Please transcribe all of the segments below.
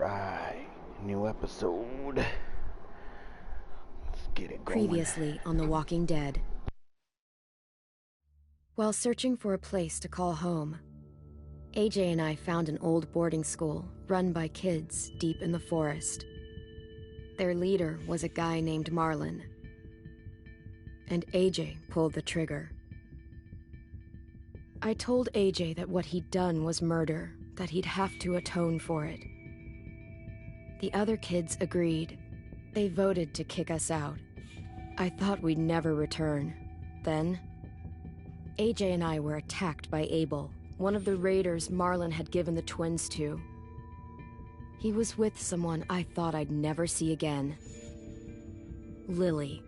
Alright, new episode. Let's get it going. Previously on The Walking Dead. While searching for a place to call home, AJ and I found an old boarding school run by kids deep in the forest. Their leader was a guy named Marlon, and AJ pulled the trigger. I told AJ that what he'd done was murder, that he'd have to atone for it. The other kids agreed. They voted to kick us out. I thought we'd never return. Then, AJ and I were attacked by Abel, one of the raiders Marlon had given the twins to. He was with someone I thought I'd never see again. Lily.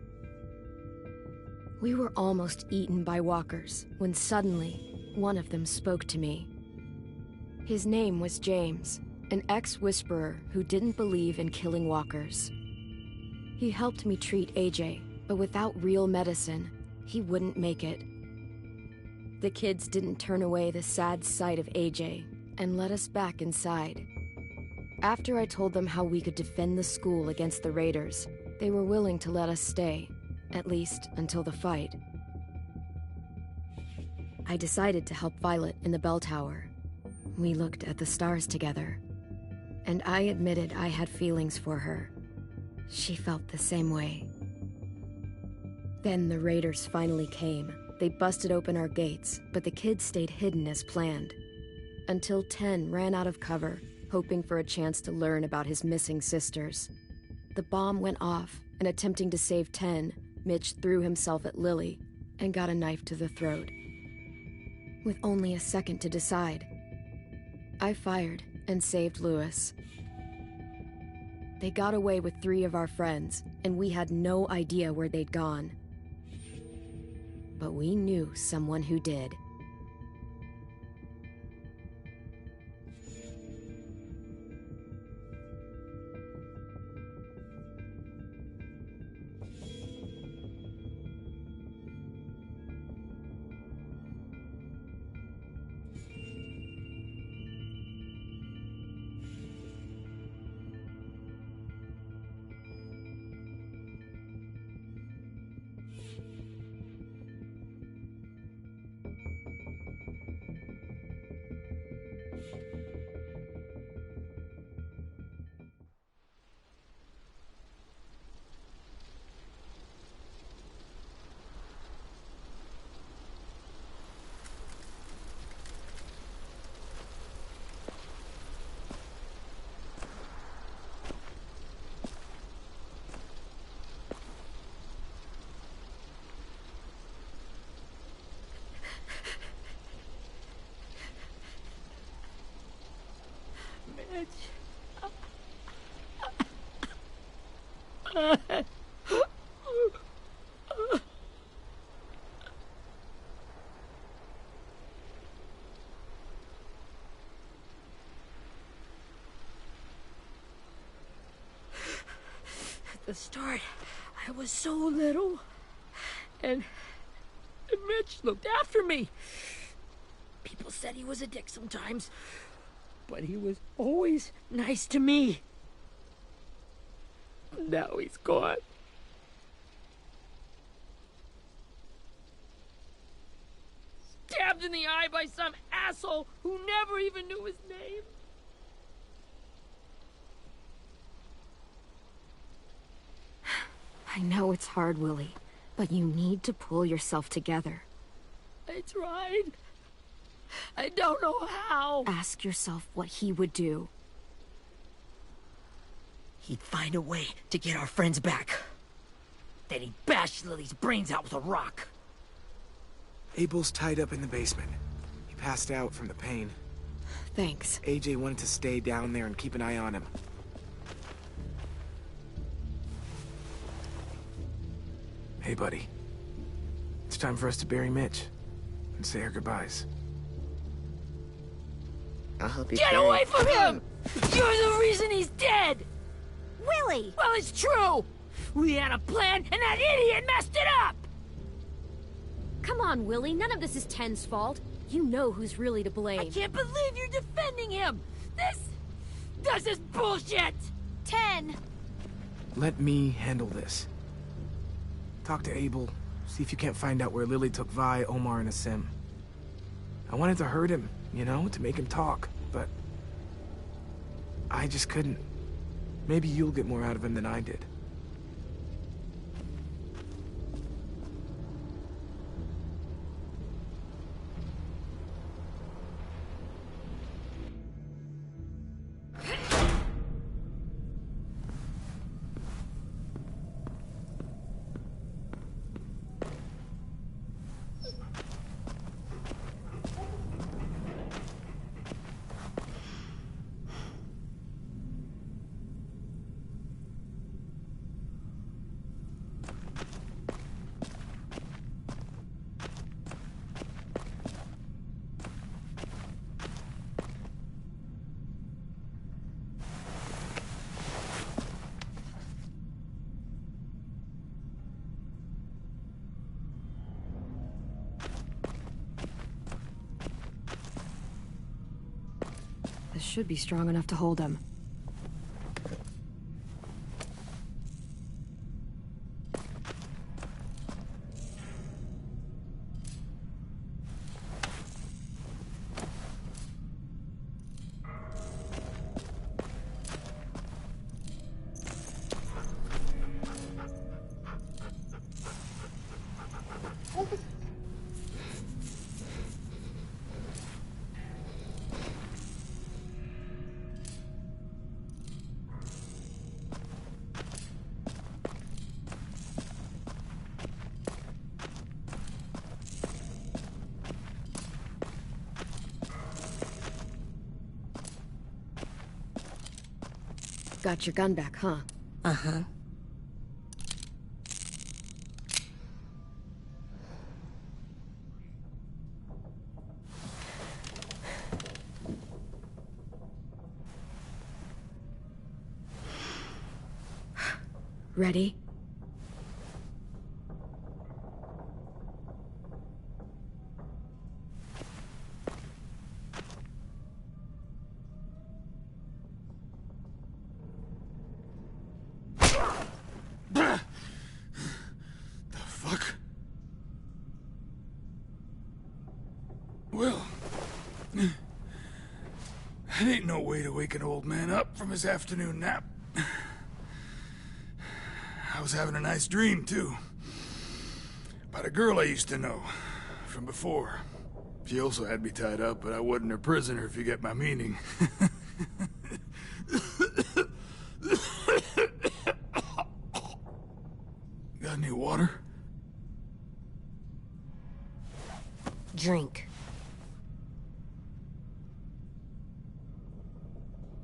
We were almost eaten by walkers when suddenly one of them spoke to me. His name was James, an ex-whisperer who didn't believe in killing walkers. He helped me treat AJ, but without real medicine, he wouldn't make it. The kids didn't turn away the sad sight of AJ and let us back inside. After I told them how we could defend the school against the raiders, they were willing to let us stay, at least until the fight. I decided to help Violet in the bell tower. We looked at the stars together, and I admitted I had feelings for her. She felt the same way. Then the raiders finally came. They busted open our gates, but the kids stayed hidden as planned. Until 10 ran out of cover, hoping for a chance to learn about his missing sisters. The bomb went off, and attempting to save 10, Mitch threw himself at Lily and got a knife to the throat. With only a second to decide, I fired and saved Lewis. They got away with 3 of our friends, and we had no idea where they'd gone. But we knew someone who did. At the start, I was so little, and Mitch looked after me. People said he was a dick sometimes, but he was always nice to me. Now he's gone. Stabbed in the eye by some asshole who never even knew his name. I know it's hard, Willie, but you need to pull yourself together. I tried. I don't know how. Ask yourself what he would do. He'd find a way to get our friends back. Then he'd bash Lily's brains out with a rock. Abel's tied up in the basement. He passed out from the pain. Thanks. AJ wanted to stay down there and keep an eye on him. Hey, buddy. It's time for us to bury Mitch and say our goodbyes. I'll help you. Get away from him! You're the reason he's dead! Willie! Well, it's true! We had a plan, and that idiot messed it up! Come on, Willie. None of this is Ten's fault. You know who's really to blame. I can't believe you're defending him! This This is bullshit! 10. Let me handle this. Talk to Abel, see if you can't find out where Lily took Vi, Omar, and Asim. I wanted to hurt him, you know, to make him talk, but I just couldn't. Maybe you'll get more out of him than I did. This should be strong enough to hold him. Got your gun back, huh? Uh-huh. Ready? Well, that ain't no way to wake an old man up from his afternoon nap. I was having a nice dream, too. About a girl I used to know from before. She also had me tied up, but I wasn't her prisoner, if you get my meaning. Got any water? Drink.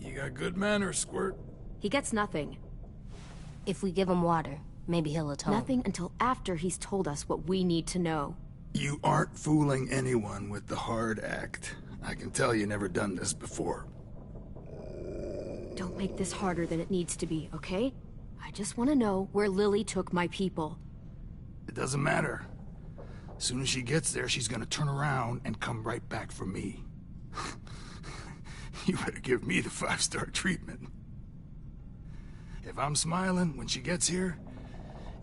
You got good manners, Squirt. He gets nothing. If we give him water, maybe he'll atone. Nothing until after he's told us what we need to know. You aren't fooling anyone with the hard act. I can tell you never done this before. Don't make this harder than it needs to be, okay? I just want to know where Lily took my people. It doesn't matter. As soon as she gets there, she's gonna turn around and come right back for me. You better give me the 5-star treatment. If I'm smiling when she gets here,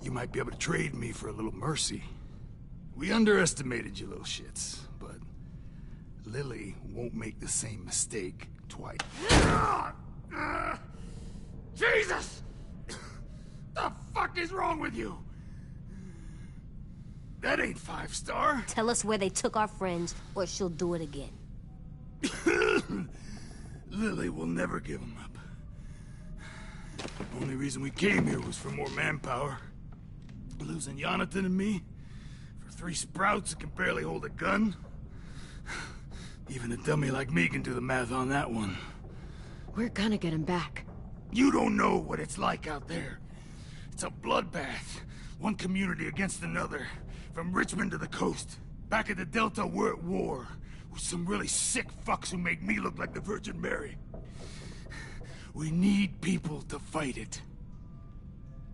you might be able to trade me for a little mercy. We underestimated you little shits, but Lily won't make the same mistake twice. Jesus! The fuck is wrong with you? That ain't 5-star. Tell us where they took our friends, or she'll do it again. Lily will never give them up. Only reason we came here was for more manpower. Losing Jonathan and me for 3 sprouts that can barely hold a gun. Even a dummy like me can do the math on that one. We're gonna get him back. You don't know what it's like out there. It's a bloodbath. One community against another. From Richmond to the coast. Back at the Delta, we're at war. With some really sick fucks who make me look like the Virgin Mary. We need people to fight it.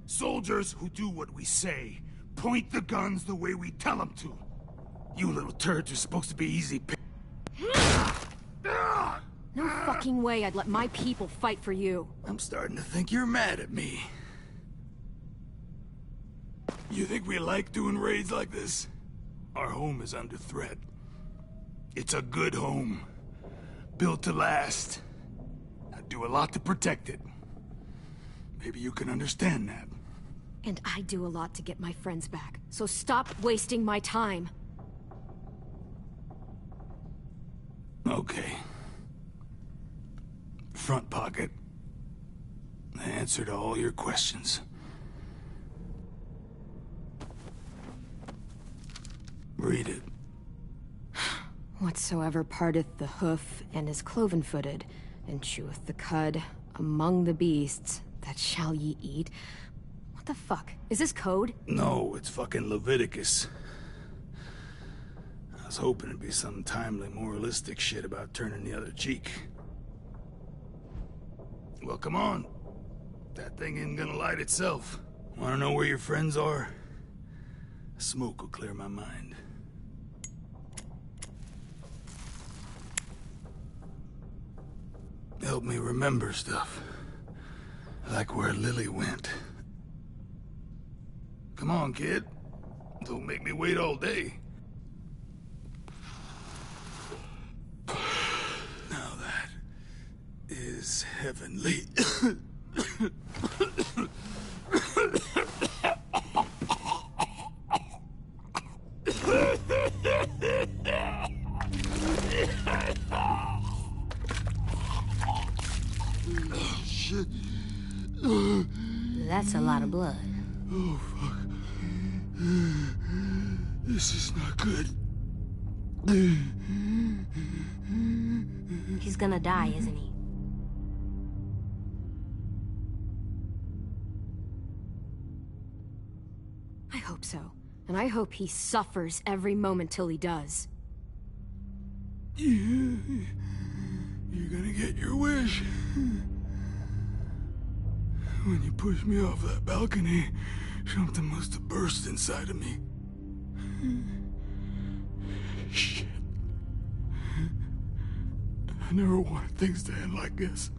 Soldiers who do what we say. Point the guns the way we tell them to. You little turds are supposed to be easy pick. No fucking way I'd let my people fight for you. I'm starting to think you're mad at me. You think we like doing raids like this? Our home is under threat. It's a good home. Built to last. I do a lot to protect it. Maybe you can understand that. And I do a lot to get my friends back, so stop wasting my time. Okay. Front pocket. The answer to all your questions. Read it. Whatsoever parteth the hoof and is cloven-footed, and cheweth the cud among the beasts, that shall ye eat. What the fuck? Is this code? No, it's fucking Leviticus. I was hoping it'd be some timely moralistic shit about turning the other cheek. Well, come on. That thing isn't gonna light itself. Wanna know where your friends are? Smoke will clear my mind. Help me remember stuff. Like where Lily went. Come on, kid. Don't make me wait all day. Now that is heavenly. Shit. That's a lot of blood. Oh, fuck. This is not good. He's gonna die, isn't he? I hope so. And I hope he suffers every moment till he does. You're gonna get your wish. When you pushed me off that balcony, something must have burst inside of me. Shit. I never wanted things to end like this.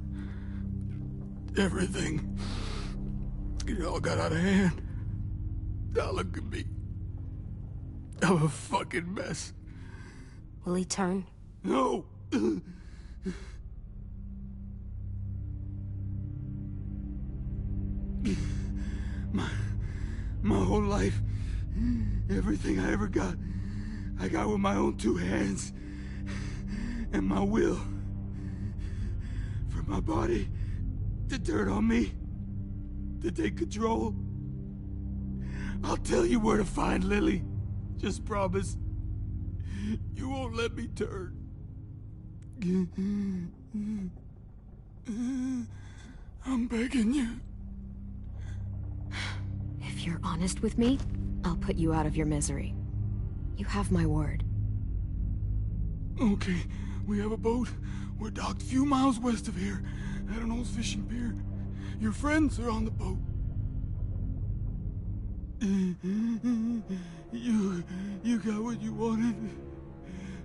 Everything. It all got out of hand. Now look at me. I'm a fucking mess. Will he turn? No! My whole life, everything I ever got, I got with my own two hands and my will. For my body to turn on me, to take control. I'll tell you where to find Lily. Just promise. You won't let me turn. I'm begging you. If you're honest with me, I'll put you out of your misery. You have my word. Okay, we have a boat. We're docked a few miles west of here, at an old fishing pier. Your friends are on the boat. You got what you wanted.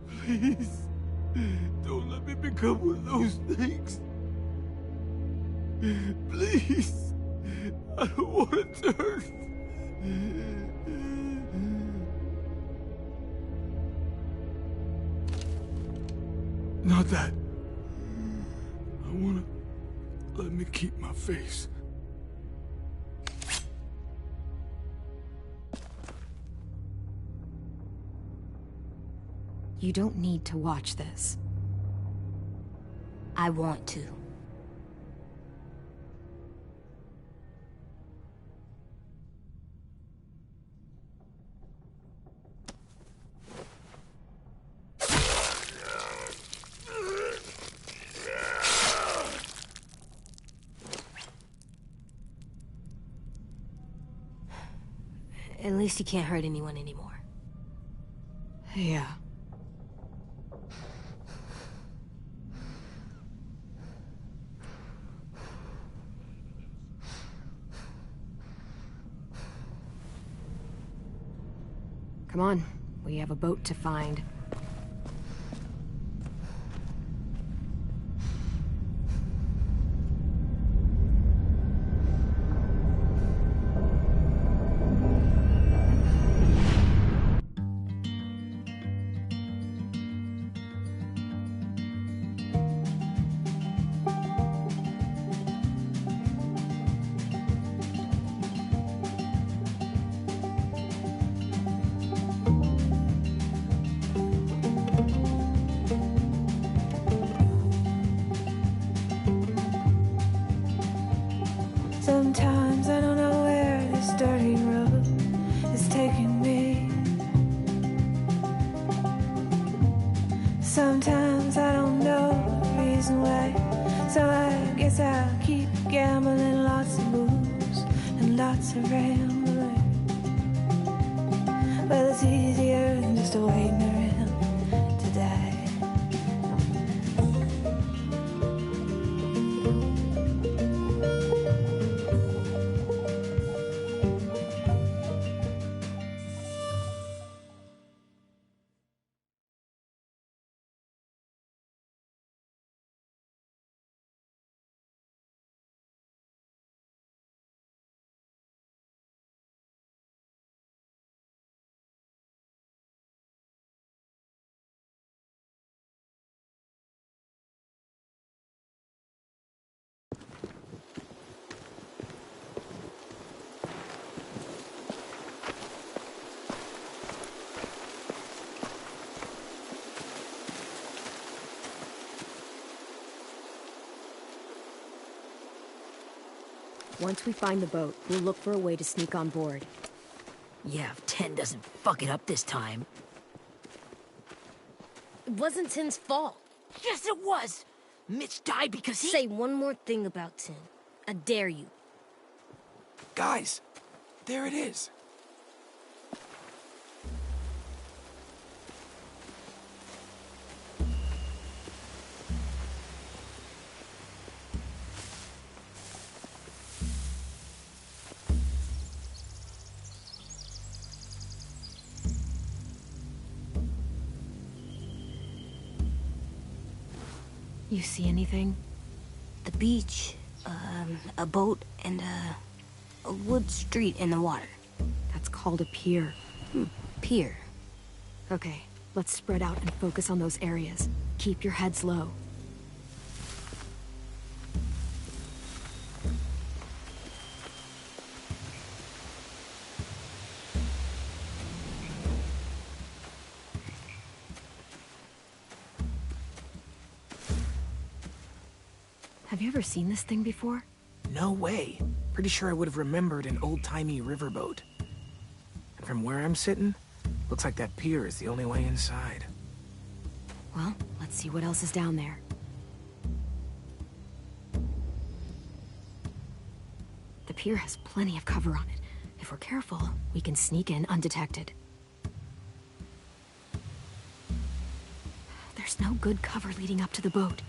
Please, don't let me become one of those things. Please, I don't want to turn. Not that. I want to let me keep my face. You don't need to watch this. I want to. At least he can't hurt anyone anymore. Yeah. Come on, we have a boat to find. So I guess I'll keep gambling, lots of moves and lots of rambling. Well, it's easier than just waiting around to die. Once we find the boat, we'll look for a way to sneak on board. Yeah, if 10 doesn't fuck it up this time. It wasn't Tin's fault. Yes, it was! Mitch died because he— Say one more thing about Tin. I dare you. Guys, there it is. You see anything? The beach, a boat, and a wood street in the water. That's called a pier. Pier. Okay, let's spread out and focus on those areas. Keep your heads low. Have you ever seen this thing before? No way. Pretty sure I would have remembered an old-timey riverboat. And from where I'm sitting, looks like that pier is the only way inside. Well, let's see what else is down there. The pier has plenty of cover on it. If we're careful, we can sneak in undetected. There's no good cover leading up to the boat.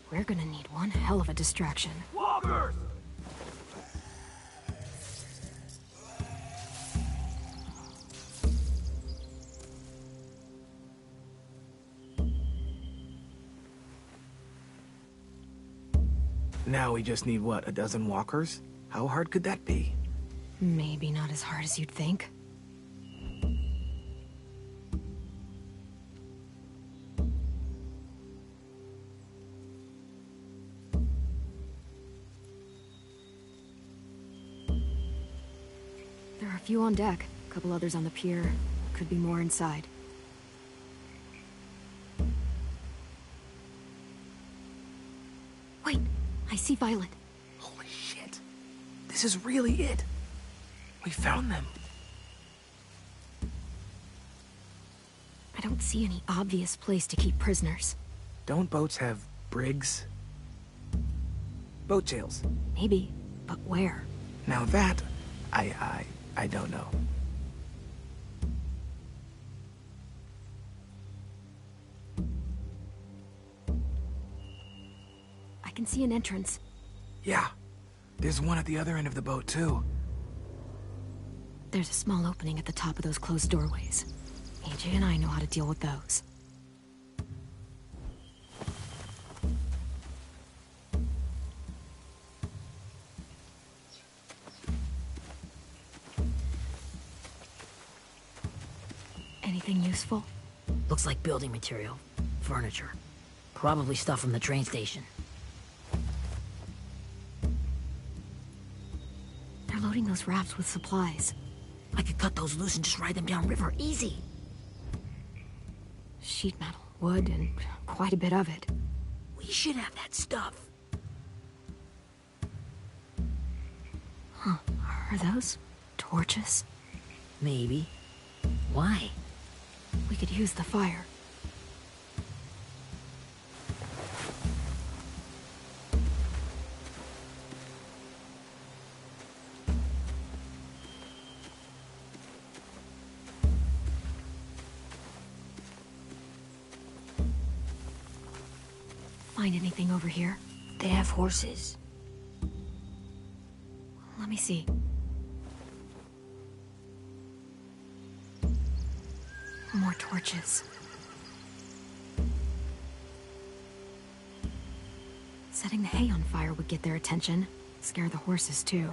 We're gonna need one hell of a distraction. Walkers! Now we just need, what, a dozen walkers? How hard could that be? Maybe not as hard as you'd think. There are a few on deck, a couple others on the pier. Could be more inside. Wait, I see Violet. Holy shit. This is really it. We found them. I don't see any obvious place to keep prisoners. Don't boats have brigs? Boat jails. Maybe, but where? Now that, I don't know. I can see an entrance. Yeah, there's one at the other end of the boat, too. There's a small opening at the top of those closed doorways. AJ and I know how to deal with those. Anything useful? Looks like building material. Furniture. Probably stuff from the train station. They're loading those rafts with supplies. I could cut those loose and just ride them downriver. Easy. Sheet metal, wood, and quite a bit of it. We should have that stuff. Huh. Are those torches? Maybe. Why? We could use the fire. find anything over here? They have horses. Let me see. More torches. Setting the hay on fire would get their attention. Scare the horses, too.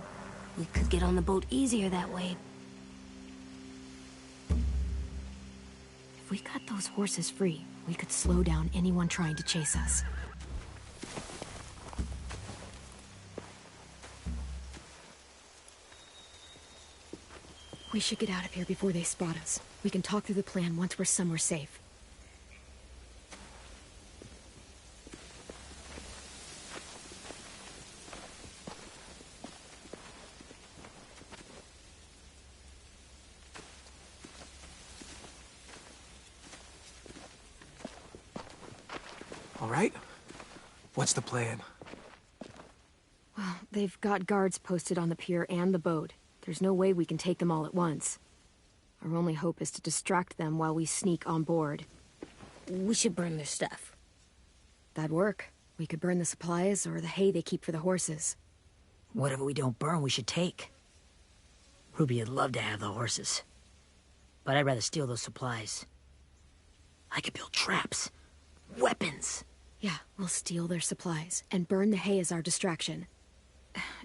We could get on the boat easier that way. If we cut those horses free, we could slow down anyone trying to chase us. We should get out of here before they spot us. We can talk through the plan once we're somewhere safe. All right? What's the plan? Well, they've got guards posted on the pier and the boat. There's no way we can take them all at once. Our only hope is to distract them while we sneak on board. We should burn their stuff. That'd work. We could burn the supplies or the hay they keep for the horses. Whatever we don't burn, we should take. Ruby would love to have the horses. But I'd rather steal those supplies. I could build traps. Weapons. Yeah, we'll steal their supplies and burn the hay as our distraction.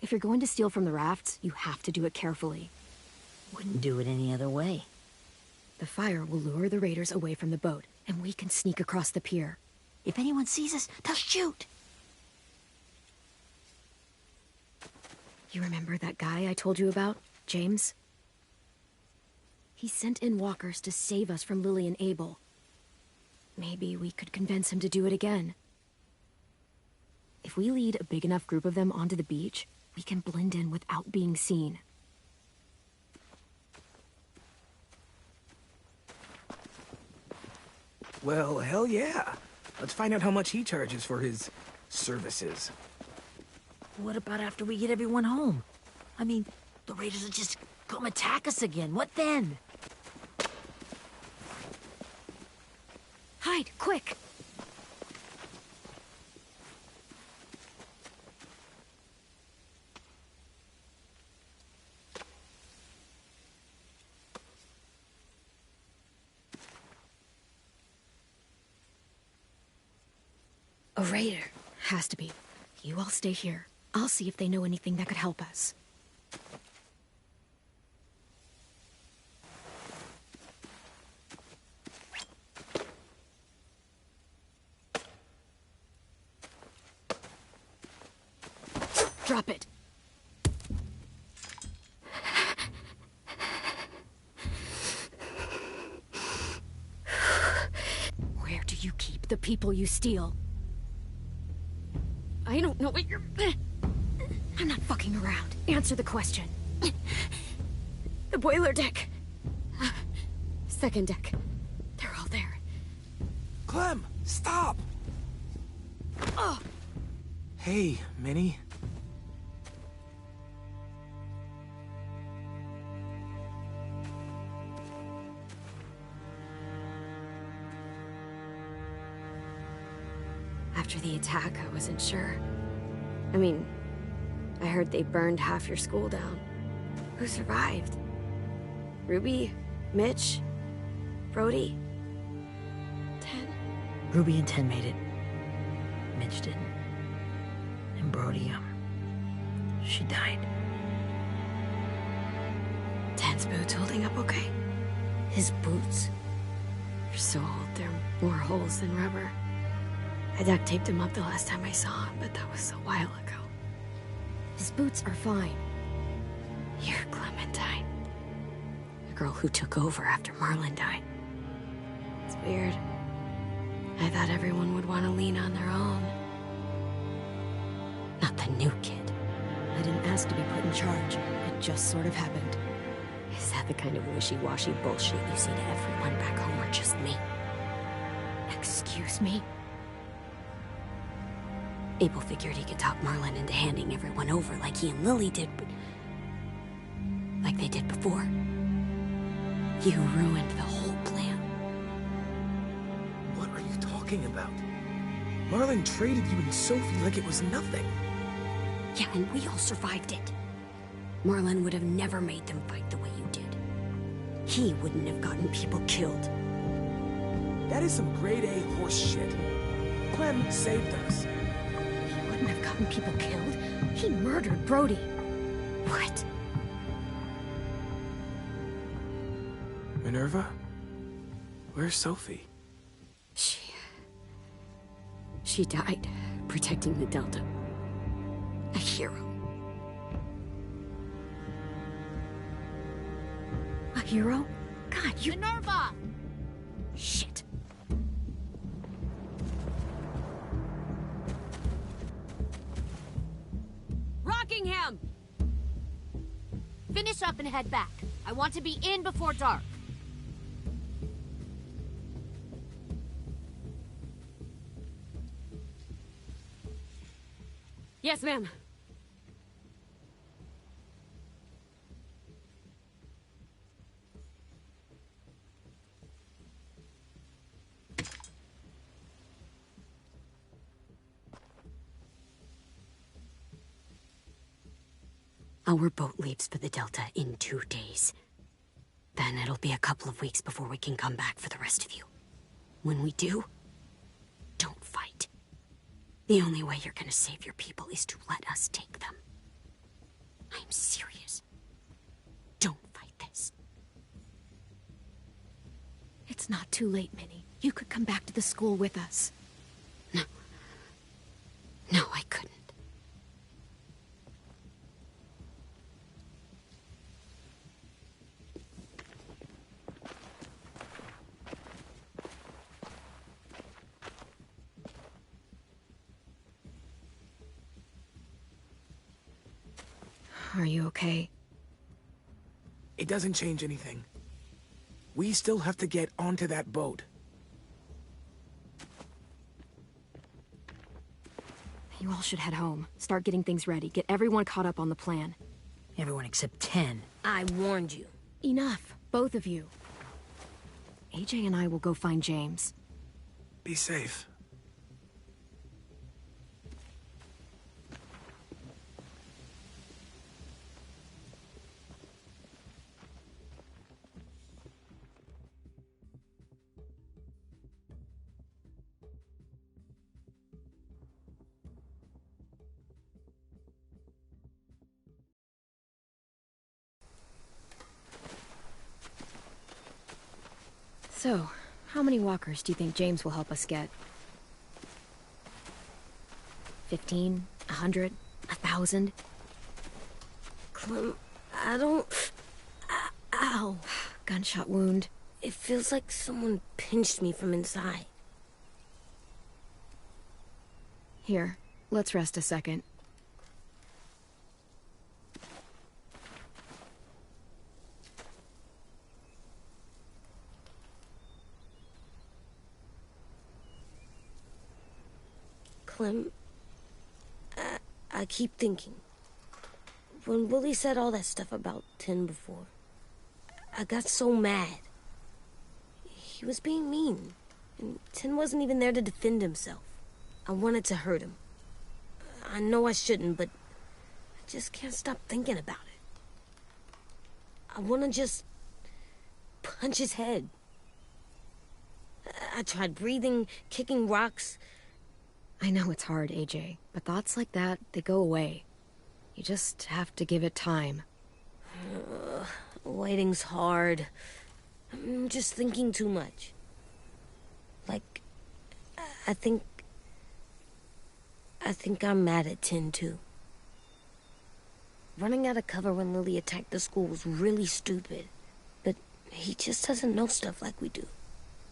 If you're going to steal from the rafts, you have to do it carefully. Wouldn't do it any other way. The fire will lure the raiders away from the boat, and we can sneak across the pier. If anyone sees us, they'll shoot. You remember that guy I told you about, James? He sent in walkers to save us from Lily and Abel. Maybe we could convince him to do it again. If we lead a big enough group of them onto the beach, we can blend in without being seen. Well, hell yeah. Let's find out how much he charges for his services. What about after we get everyone home? I mean, the raiders will just come attack us again. What then? Hide, quick! A raider. Has to be. You all stay here. I'll see if they know anything that could help us. Drop it. Where do you keep the people you steal? I don't know what you're... I'm not fucking around. Answer the question. The boiler deck. Second deck. They're all there. Clem, stop! Oh! Hey, Minnie. After the attack, I wasn't sure. I mean, I heard they burned half your school down. Who survived? Ruby? Mitch? Brody? Ten? Ruby and Ten made it. Mitch didn't. And Brody, she died. Ten's boots holding up okay? His boots. They're so old, they're more holes than rubber. I duct taped him up the last time I saw him, but that was a while ago. His boots are fine. You're Clementine. The girl who took over after Marlon died. It's weird. I thought everyone would want to lean on their own. Not the new kid. I didn't ask to be put in charge. It just sort of happened. Is that the kind of wishy-washy bullshit you say to everyone back home, or just me? Excuse me? Abel figured he could talk Marlon into handing everyone over like he and Lily did, but... like they did before. You ruined the whole plan. What are you talking about? Marlon traded you and Sophie like it was nothing. Yeah, and we all survived it. Marlon would have never made them fight the way you did. He wouldn't have gotten people killed. That is some grade A horse shit. Clem saved us. He wouldn't have gotten people killed. He murdered Brody. What? Minerva? Where's Sophie? She died protecting the Delta. A hero. A hero? God, you... Minerva! Shit. Rockingham! Finish up and head back. I want to be in before dark. Yes, ma'am. Our boat leaves for the Delta in 2 days. Then it'll be a couple of weeks before we can come back for the rest of you. When we do, don't fight. The only way you're gonna save your people is to let us take them. I'm serious. Don't fight this. It's not too late, Minnie. You could come back to the school with us. No. No, I couldn't. Are you okay? It doesn't change anything. We still have to get onto that boat. You all should head home. Start getting things ready. Get everyone caught up on the plan. Everyone except 10. I warned you. Enough, both of you. AJ and I will go find James. Be safe. So, how many walkers do you think James will help us get? 15? 100? 1,000? Clem, I don't... Ow. Gunshot wound. It feels like someone pinched me from inside. Here, let's rest a second. Clem, I keep thinking. When Willie said all that stuff about 10 before, I got so mad. He was being mean, and 10 wasn't even there to defend himself. I wanted to hurt him. I know I shouldn't, but I just can't stop thinking about it. I want to just punch his head. I tried breathing, kicking rocks. I know it's hard, AJ, but thoughts like that, they go away. You just have to give it time. Waiting's hard. I'm just thinking too much. Like, I think I'm mad at 10 too. Running out of cover when Lily attacked the school was really stupid. But he just doesn't know stuff like we do.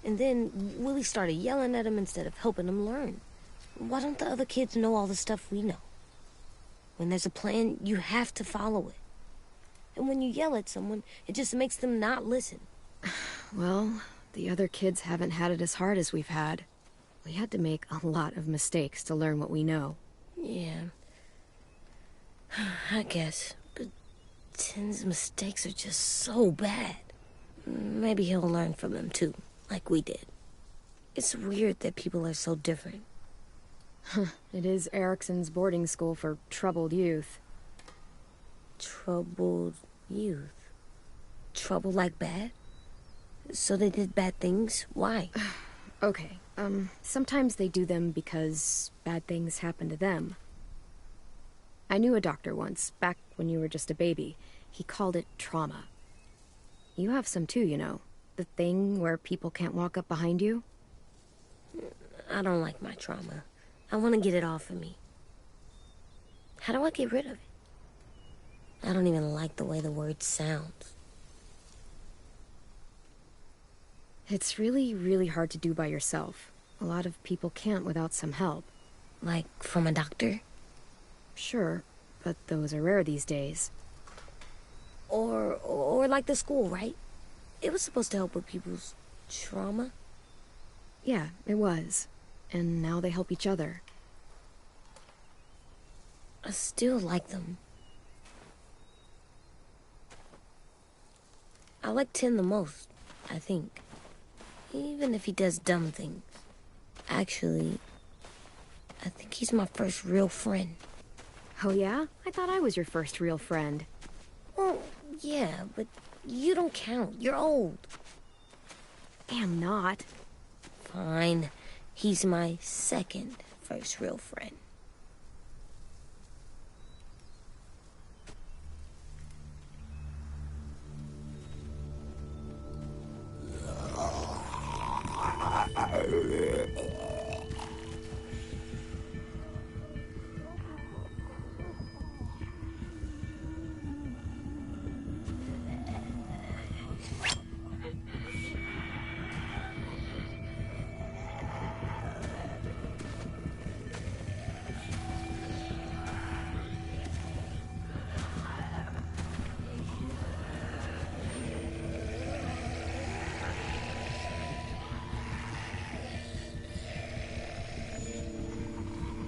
And then Willie started yelling at him instead of helping him learn. Why don't the other kids know all the stuff we know? When there's a plan, you have to follow it. And when you yell at someone, it just makes them not listen. Well, the other kids haven't had it as hard as we've had. We had to make a lot of mistakes to learn what we know. Yeah. I guess. But 10's mistakes are just so bad. Maybe he'll learn from them too, like we did. It's weird that people are so different. It is Erickson's boarding school for troubled youth. Troubled youth? Trouble like bad? So they did bad things? Why? Okay, sometimes they do them because bad things happen to them. I knew a doctor once, back when you were just a baby. He called it trauma. You have some too, you know. The thing where people can't walk up behind you. I don't like my trauma. I want to get it off of me. How do I get rid of it? I don't even like the way the word sounds. It's really, really hard to do by yourself. A lot of people can't without some help. Like from a doctor? Sure, but those are rare these days. Or like the school, right? It was supposed to help with people's trauma. Yeah, it was. And now they help each other. I still like them. I like Tin the most, I think. Even if he does dumb things. Actually, I think he's my first real friend. Oh yeah? I thought I was your first real friend. Well, yeah, but you don't count. You're old. I'm not. Fine. He's my second first real friend.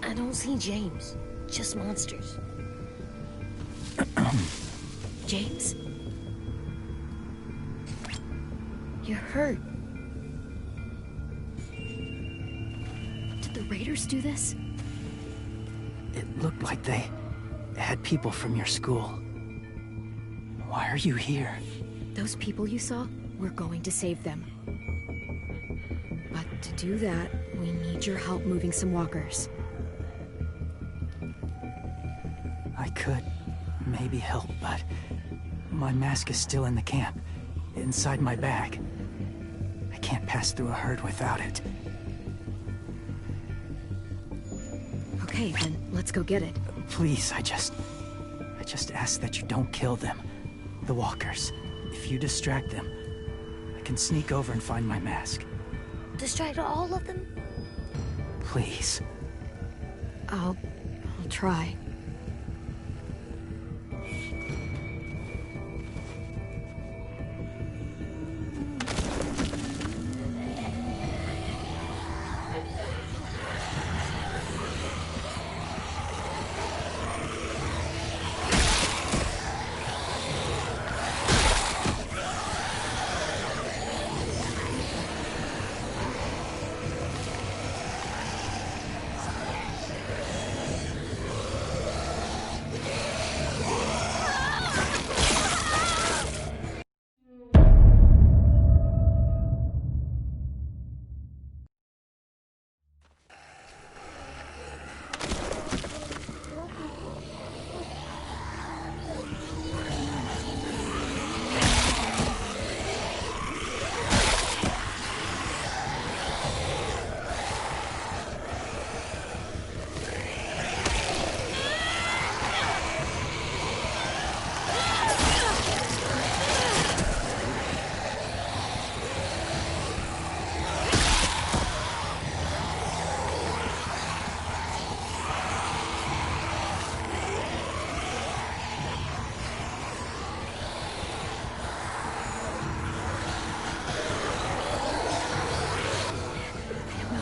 I don't see James, just monsters. James? You're hurt. Did the Raiders do this? It looked like they had people from your school. Why are you here? Those people you saw, we're going to save them. But to do that, we need your help moving some walkers. I could maybe help, but my mask is still in the camp, inside my bag. I can't pass through a herd without it. Okay, then let's go get it. Please, I just ask that you don't kill them. The walkers. If you distract them, I can sneak over and find my mask. Distract all of them? Please. I'll try.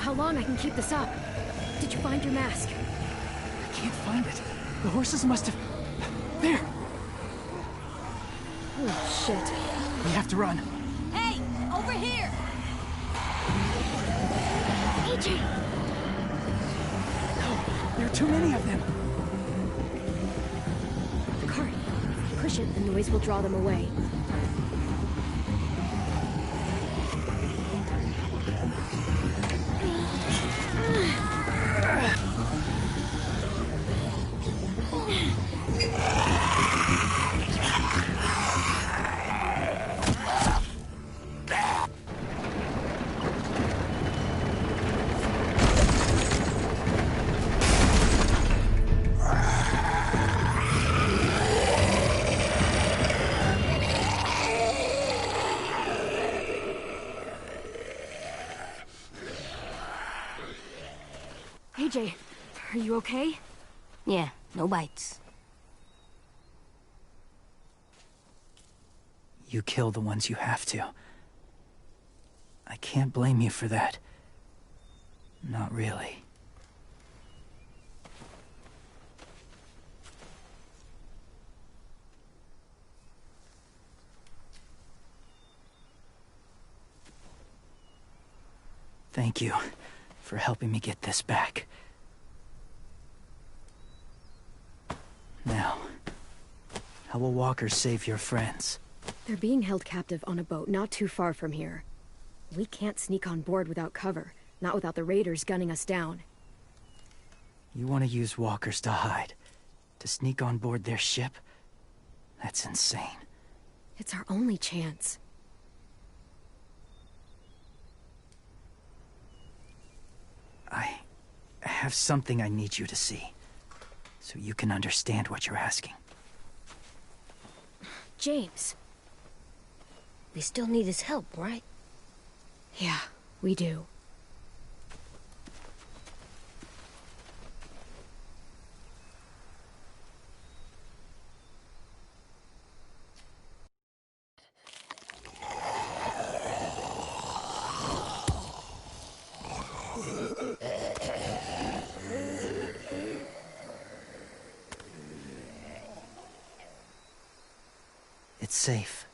How long I can keep this up? Did you find your mask? I can't find it. The horses must have... There! Oh, shit. We have to run. Hey, over here! A.J! No. There are too many of them. The cart. Push it, the noise will draw them away. AJ, are you okay? Yeah, no bites. You kill the ones you have to. I can't blame you for that. Not really. Thank you for helping me get this back. Now, how will walkers save your friends? They're being held captive on a boat not too far from here. We can't sneak on board without cover, not without the raiders gunning us down. You want to use walkers to hide? To sneak on board their ship? That's insane. It's our only chance. I have something I need you to see, so you can understand what you're asking. James. We still need his help, right? Yeah, we do. It's safe.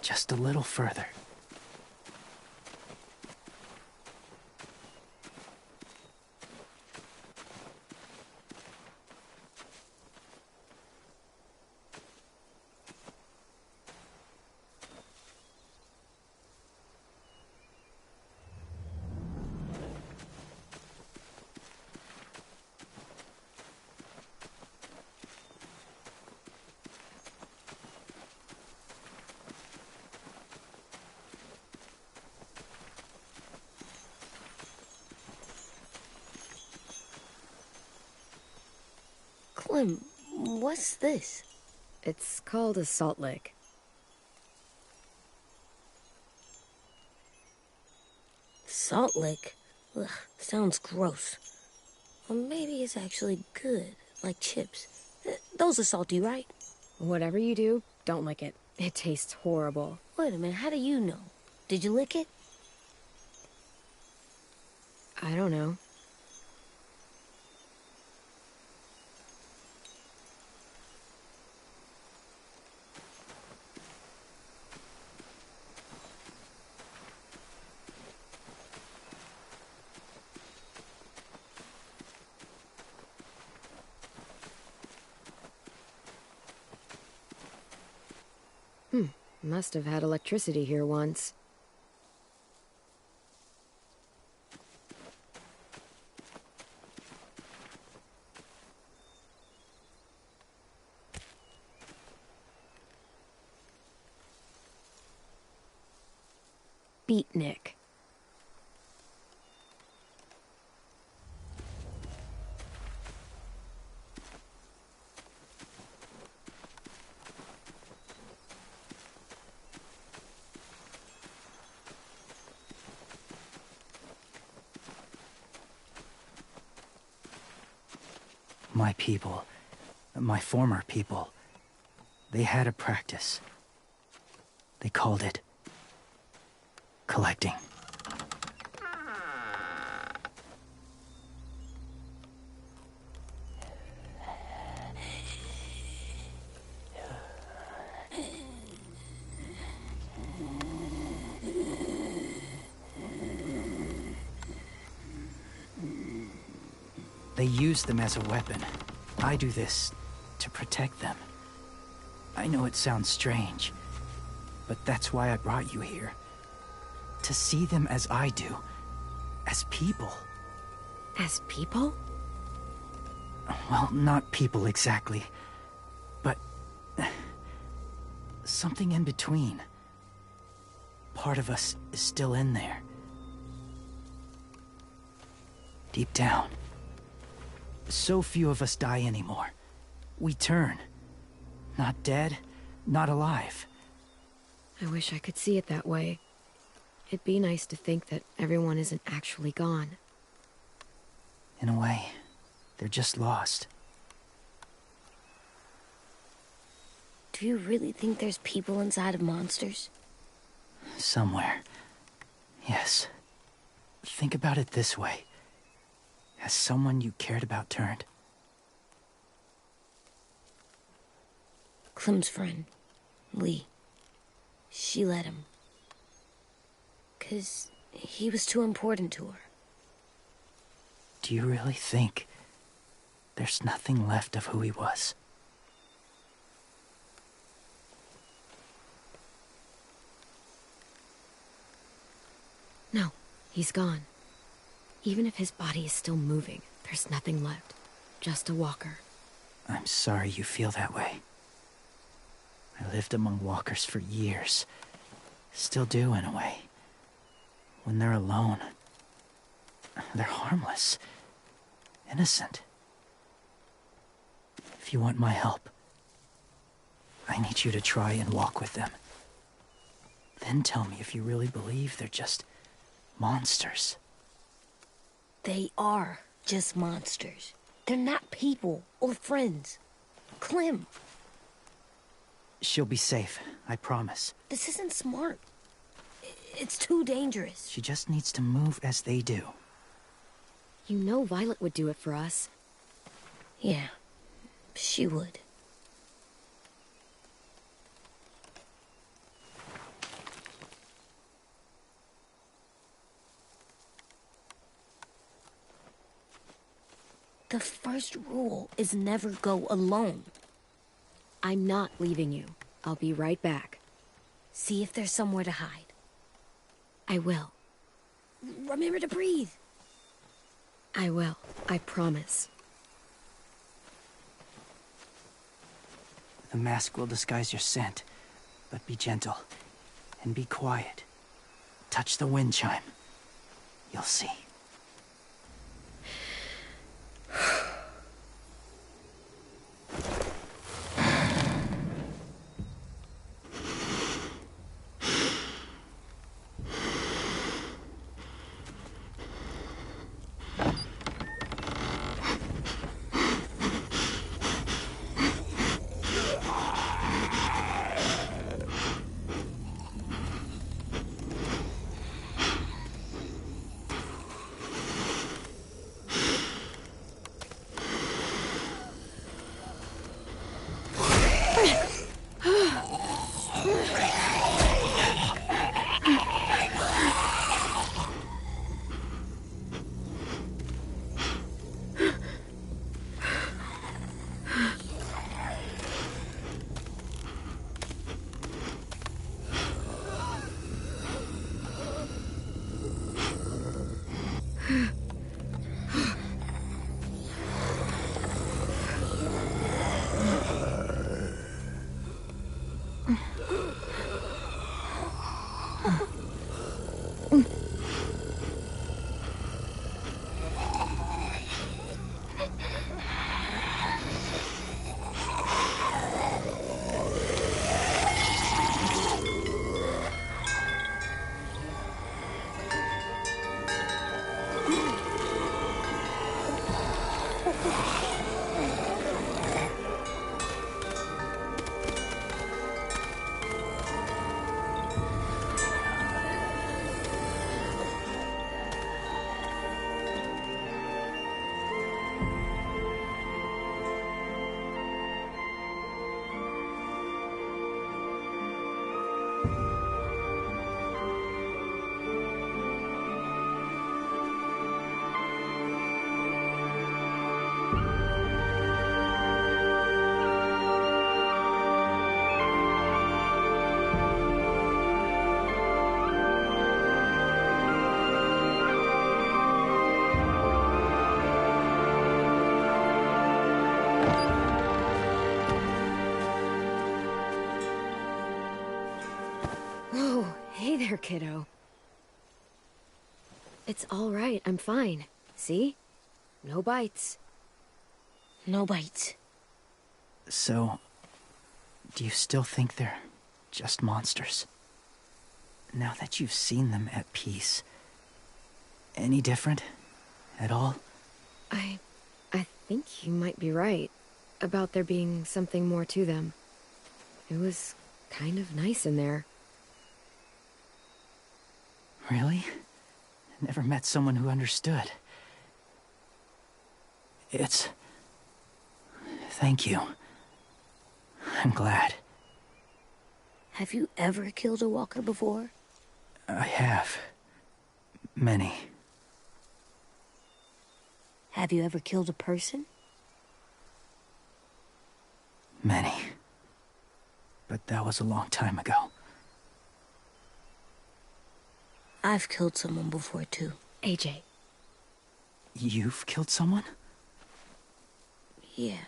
Just a little further. Clem, what's this? It's called a salt lick. Salt lick? Ugh, sounds gross. Or maybe it's actually good, like chips. Those are salty, right? Whatever you do, don't lick it. It tastes horrible. Wait a minute, how do you know? Did you lick it? I don't know. Must have had electricity here once. Beatnik. My people, my former people, they had a practice. They called it collecting. They use them as a weapon. I do this to protect them. I know it sounds strange, but that's why I brought you here. To see them as I do. As people. As people? Well, not people exactly, but something in between. Part of us is still in there. Deep down. So few of us die anymore. We turn. Not dead, not alive. I wish I could see it that way. It'd be nice to think that everyone isn't actually gone. In a way, they're just lost. Do you really think there's people inside of monsters? Somewhere. Yes. Think about it this way. Has someone you cared about turned? Clem's friend, Lee. She let him. 'Cause he was too important to her. Do you really think there's nothing left of who he was? No, he's gone. Even if his body is still moving, there's nothing left. Just a walker. I'm sorry you feel that way. I lived among walkers for years. Still do, in a way. When they're alone, they're harmless. Innocent. If you want my help, I need you to try and walk with them. Then tell me if you really believe they're just monsters. They are just monsters. They're not people or friends. Clem. She'll be safe, I promise. This isn't smart. It's too dangerous. She just needs to move as they do. You know Violet would do it for us. Yeah, she would. The first rule is never go alone. I'm not leaving you. I'll be right back. See if there's somewhere to hide. I will. Remember to breathe. I will. I promise. The mask will disguise your scent, but be gentle and be quiet. Touch the wind chime. You'll see. kiddo. It's all right. I'm fine. See? No bites. No bites. So, do you still think they're just monsters? Now that you've seen them at peace, any different at all? I think you might be right about there being something more to them. It was kind of nice in there. Really? Never met someone who understood. Thank you. I'm glad. Have you ever killed a walker before? I have. Many. Have you ever killed a person? Many. But that was a long time ago. I've killed someone before, too. AJ. You've killed someone? Yeah.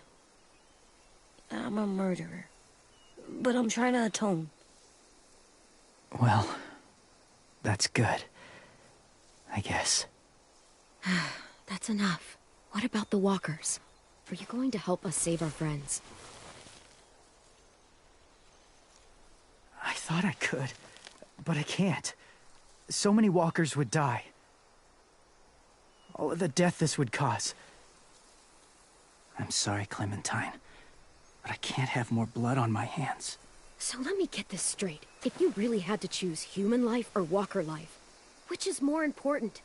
I'm a murderer. But I'm trying to atone. Well, that's good. I guess. That's enough. What about the walkers? Are you going to help us save our friends? I thought I could, but I can't. So many walkers would die. All of the death this would cause. I'm sorry, Clementine, but I can't have more blood on my hands. So let me get this straight. If you really had to choose human life or walker life, which is more important?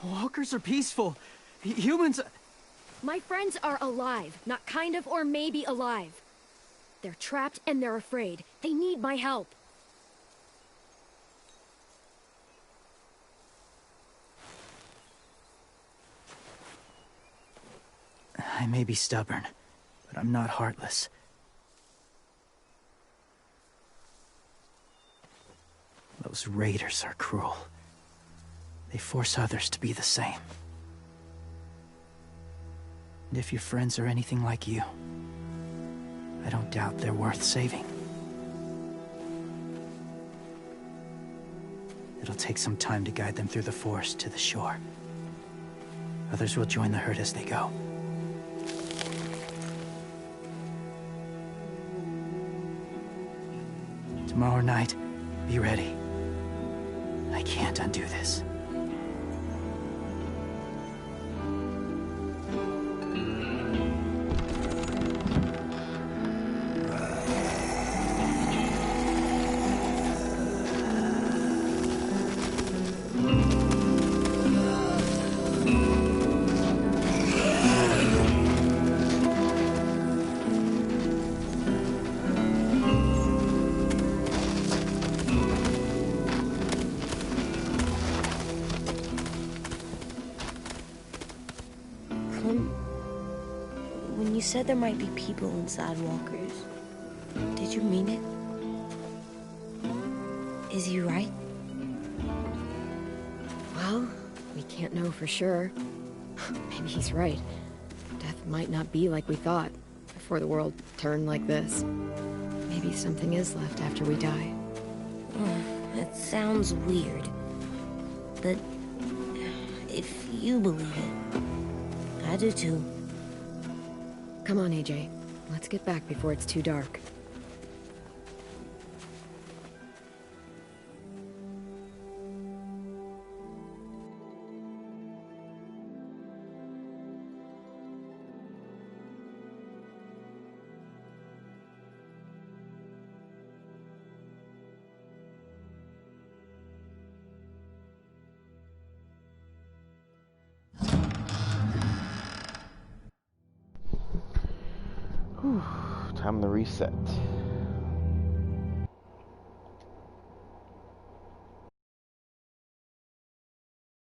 Walkers are peaceful. Humans... My friends are alive, not kind of or maybe alive. They're trapped and they're afraid. They need my help. I may be stubborn, but I'm not heartless. Those raiders are cruel. They force others to be the same. And if your friends are anything like you, I don't doubt they're worth saving. It'll take some time to guide them through the forest to the shore. Others will join the herd as they go. Tomorrow night, be ready. I can't undo this. When you said there might be people inside walkers, did you mean it? Is he right? Well, we can't know for sure. Maybe he's right. Death might not be like we thought before the world turned like this. Maybe something is left after we die. It sounds weird. But if you believe it, I do too. Come on, AJ. Let's get back before it's too dark. Whew, time to reset.